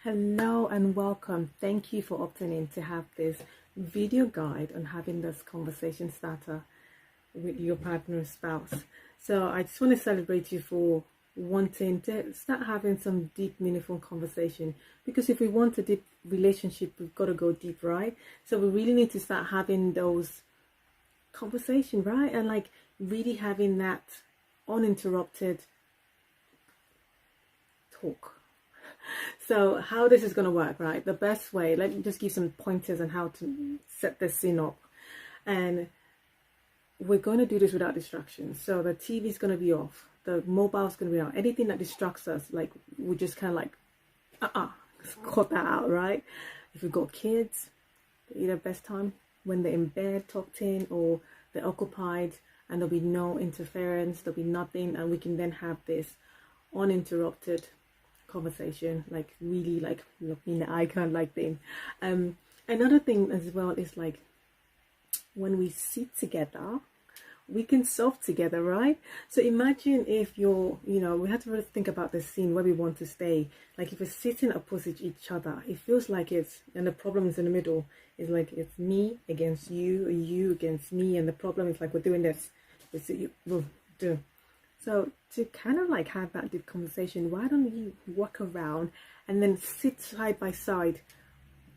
Hello and welcome. Thank you for opting in to have this video guide on having this conversation starter with your partner or spouse. So I just want to celebrate you for wanting to start having some deep, meaningful conversation. Because if we want a deep relationship, we've got to go deep, right? So we really need to start having those conversation, right? And like really having that uninterrupted talk. So how this is going to work, right? The best way, let me just give some pointers on how to set this scene up. And we're going to do this without distractions. So the TV is going to be off. The mobile is going to be out. Anything that distracts us, like we just kind of like, cut that out, right? If we've got kids, either best time when they're in bed, tucked in, or they're occupied, and there'll be no interference, there'll be nothing, and we can then have this uninterrupted conversation, like really like looking in the eye kind of like thing. Another thing as well is like when we sit together, we can solve together, right? So imagine if we have to really think about the scene where we want to stay. Like if we're sitting opposite each other, it feels like and the problem is in the middle. It's like it's me against you, or you against me, and the problem is like we're doing this. We'll do. So to kind of like have that deep conversation, why don't you walk around and then sit side by side,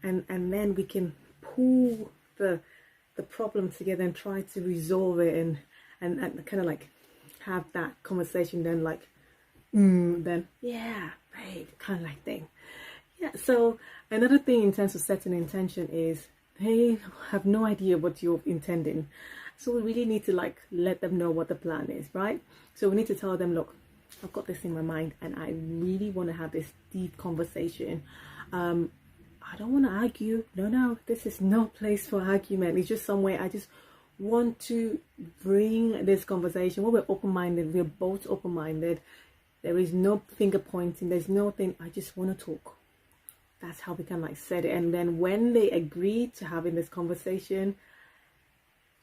and then we can pull the problem together and try to resolve it and kind of like have that conversation. Then like, then yeah, babe, kind of like thing. Yeah. So another thing in terms of setting intention is they have no idea what you're intending. So we really need to like let them know what the plan is, right? So we need to tell them, look, I've got this in my mind and I really want to have this deep conversation. I don't want to argue. No, this is no place for argument. It's just somewhere I just want to bring this conversation where we're open-minded. We're both open-minded. There is no finger pointing. There's nothing. I just want to talk. That's how we can like set it. And then when they agree to having this conversation,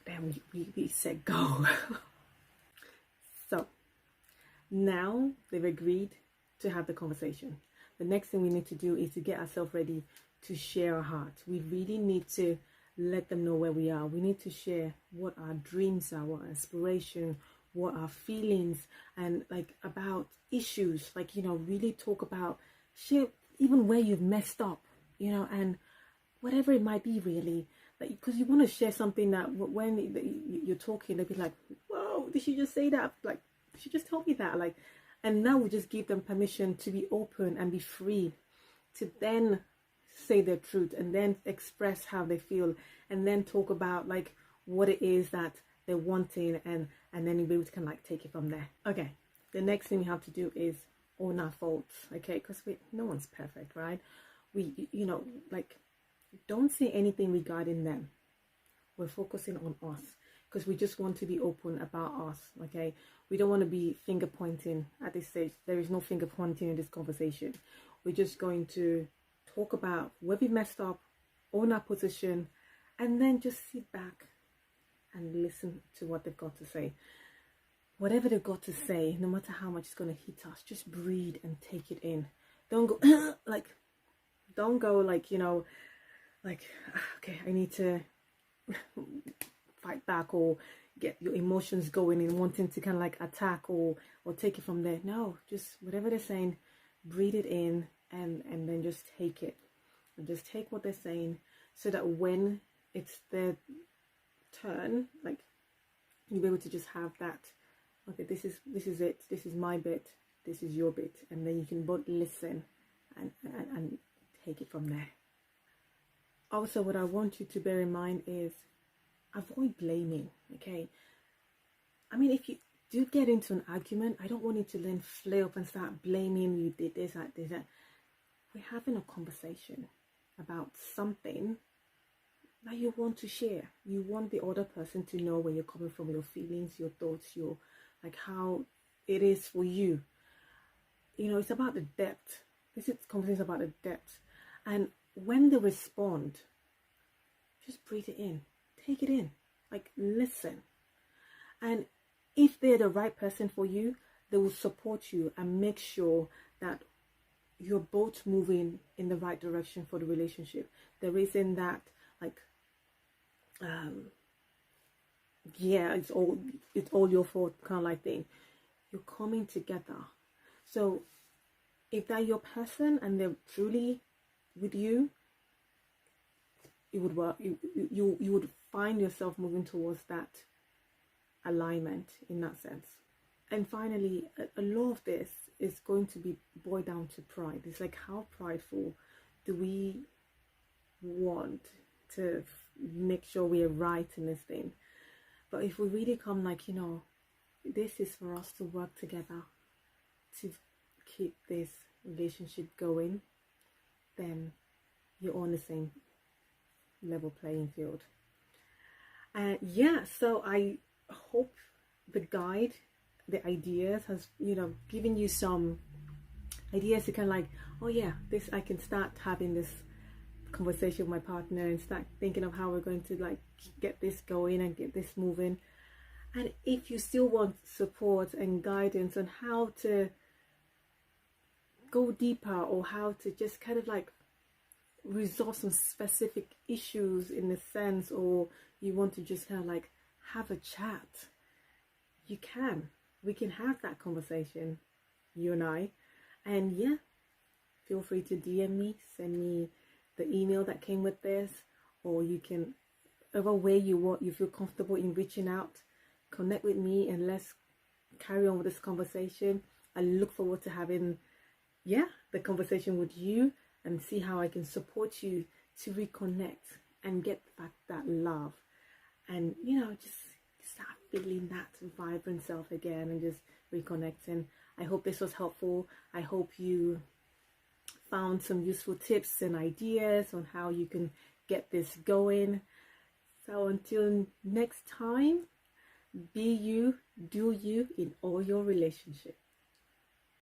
then we said go. So now they've agreed to have the conversation. The next thing we need to do is to get ourselves ready to share our hearts. We really need to let them know where we are. We need to share what our dreams are, what our aspiration, what our feelings, and like about issues, like, really talk about, share even where you've messed up, and whatever it might be, really. Like, because you want to share something that when you're talking, they'll be like, whoa, did she just say that? Like, she just told me that. Like, and now we just give them permission to be open and be free to then say their truth and then express how they feel and then talk about like what it is that they're wanting, and then you'll be able to kind of like take it from there. Okay, the next thing we have to do is own our faults, okay? Because no one's perfect, right? We like, don't say anything regarding them. We're focusing on us because we just want to be open about us, okay? We don't want to be finger pointing at this stage. There is no finger pointing in this conversation. We're just going to talk about where we messed up, own our position, and then just sit back and listen to what they've got to say. Whatever they've got to say, no matter how much it's going to hit us, just breathe and take it in. Don't go don't go like, like, okay, I need to fight back or get your emotions going and wanting to kind of like attack or take it from there. No, just whatever they're saying, breathe it in and then just take it. And just take what they're saying so that when it's their turn, like, you'll be able to just have that, okay, this is it, this is my bit, this is your bit, and then you can both listen and take it from there. Also, what I want you to bear in mind is avoid blaming, okay? I mean, if you do get into an argument, I don't want you to then flare up and start blaming, you did this, I did that. We're having a conversation about something that you want to share. You want the other person to know where you're coming from, your feelings, your thoughts, your like how it is for you. It's about the depth. This is conversation about the depth. And when they respond, just breathe it in. Take it in. Like, listen. And if they're the right person for you, they will support you and make sure that you're both moving in the right direction for the relationship. There isn't that like yeah, it's all your fault kind of like thing. You're coming together. So if that your person and they're truly with you, it would work. You would find yourself moving towards that alignment in that sense. And finally, a lot of this is going to be boiled down to pride. It's like, how prideful do we want to make sure we're right in this thing? But if we really come like, you know, this is for us to work together to keep this relationship going, then you're on the same level playing field. And yeah, so I hope the guide, the ideas has, you know, given you some ideas to kind of like, oh yeah, this, I can start having this conversation with my partner and start thinking of how we're going to like get this going and get this moving. And if you still want support and guidance on how to go deeper, or how to just kind of like resolve some specific issues in a sense, or you want to just kind of like have a chat, you can. We can have that conversation, you and I. And yeah, feel free to DM me, send me the email that came with this, or you can, whatever way you feel comfortable in reaching out, connect with me and let's carry on with this conversation. I look forward to having the conversation with you and see how I can support you to reconnect and get back that love, and you know, just start feeling that vibrant self again and just reconnecting. I hope this was helpful. I hope you found some useful tips and ideas on how you can get this going. So until next time, be you, do you in all your relationships.